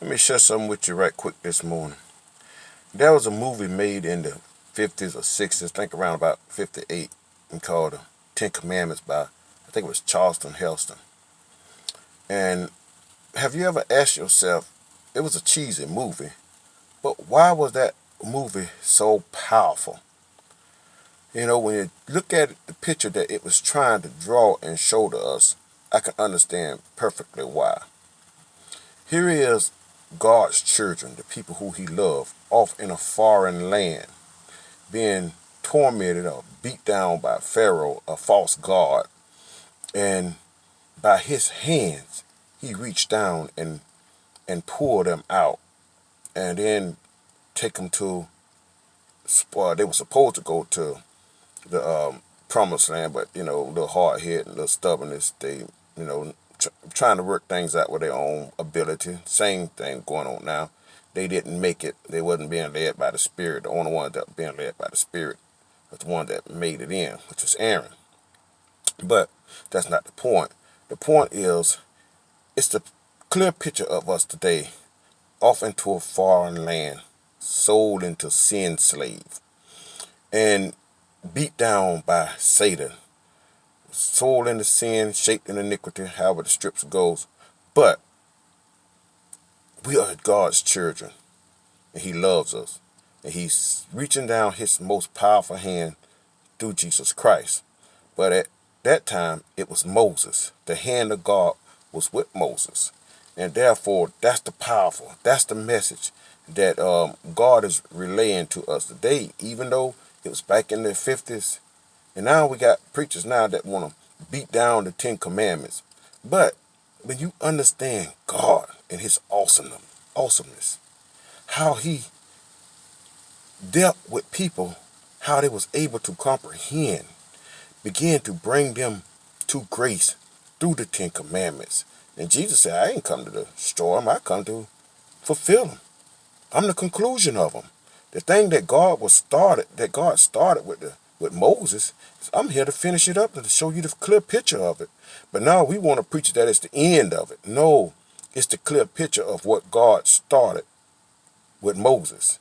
Let me share something with you right quick this morning. There was a movie made in the 50s or 60s, I think around about 58, and called The Ten Commandments by, I think it was Charlton Heston. And have you ever asked yourself, it was a cheesy movie, but why was that movie so powerful? You know, when you look at it, the picture that it was trying to draw and show to us, I can understand perfectly why. Here is God's children, the people who he loved, off in a foreign land, being tormented or beat down by Pharaoh, a false god, and by his hands he reached down and pulled them out, and then take them to, they were supposed to go to the promised land, but a little hard head and a little stubbornness, they trying to work things out with their own ability. Same thing going on now. They didn't make it. They wasn't being led by the Spirit. The only one that was being led by the Spirit was the one that made it in, which was Aaron. But that's not the point. The point is, it's the clear picture of us today, off into a foreign land, sold into sin slave, and beat down by Satan, sold into sin, shaped in iniquity, however the scripture goes. But we are God's children, and he loves us, and he's reaching down his most powerful hand through Jesus Christ. But at that time, it was Moses. The hand of God was with Moses, and therefore that's the message that God is relaying to us today, even though it was back in the 50s. And now we got preachers now that want to beat down the Ten Commandments. But when you understand God and his awesomeness, how he dealt with people, how they was able to comprehend, begin to bring them to grace through the Ten Commandments. And Jesus said, I ain't come to destroy them, I come to fulfill them. I'm the conclusion of them. The thing that God started with Moses, I'm here to finish it up and to show you the clear picture of it. But now we want to preach that it's the end of it. No, it's the clear picture of what God started with Moses.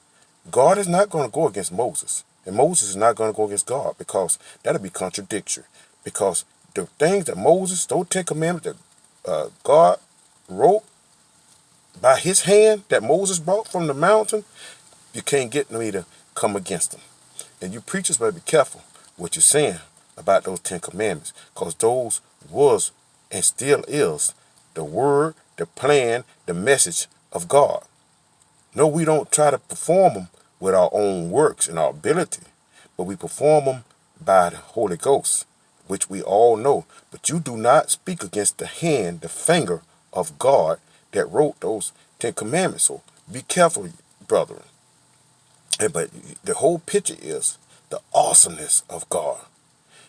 God is not going to go against Moses, and Moses is not going to go against God, because that'll be contradictory. Because the things that Moses, those 10 commandments that God wrote by his hand, that Moses brought from the mountain, you can't get me to come against them. And you preachers better be careful what you're saying about those 10 commandments, because those was and still is the word, the plan, the message of God. No, we don't try to perform them with our own works and our ability, but we perform them by the Holy Ghost, which we all know. But you do not speak against the hand, the finger of God that wrote those 10 commandments. So be careful, brethren. But the whole picture is the awesomeness of God.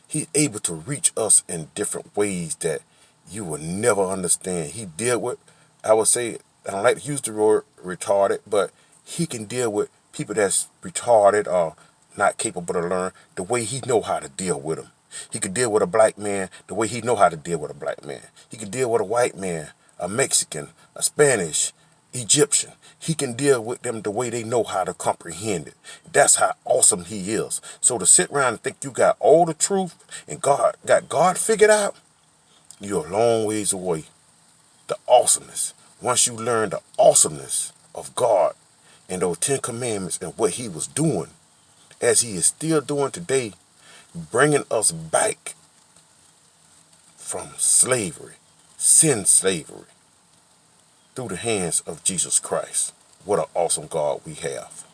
He's able to reach us in different ways that you will never understand. He deal with, I would say, I don't like to use the word retarded, but he can deal with people that's retarded or not capable to learn the way he know how to deal with them. He could deal with a black man the way he know how to deal with a black man. He could deal with a white man, a Mexican, a Spanish, Egyptian. He can deal with them the way they know how to comprehend it. That's how awesome he is. So to sit around and think you got all the truth and got God figured out, you're a long ways away. The awesomeness. Once you learn the awesomeness of God and those 10 commandments and what he was doing, as he is still doing today, bringing us back from slavery, sin slavery, through the hands of Jesus Christ. What an awesome God we have.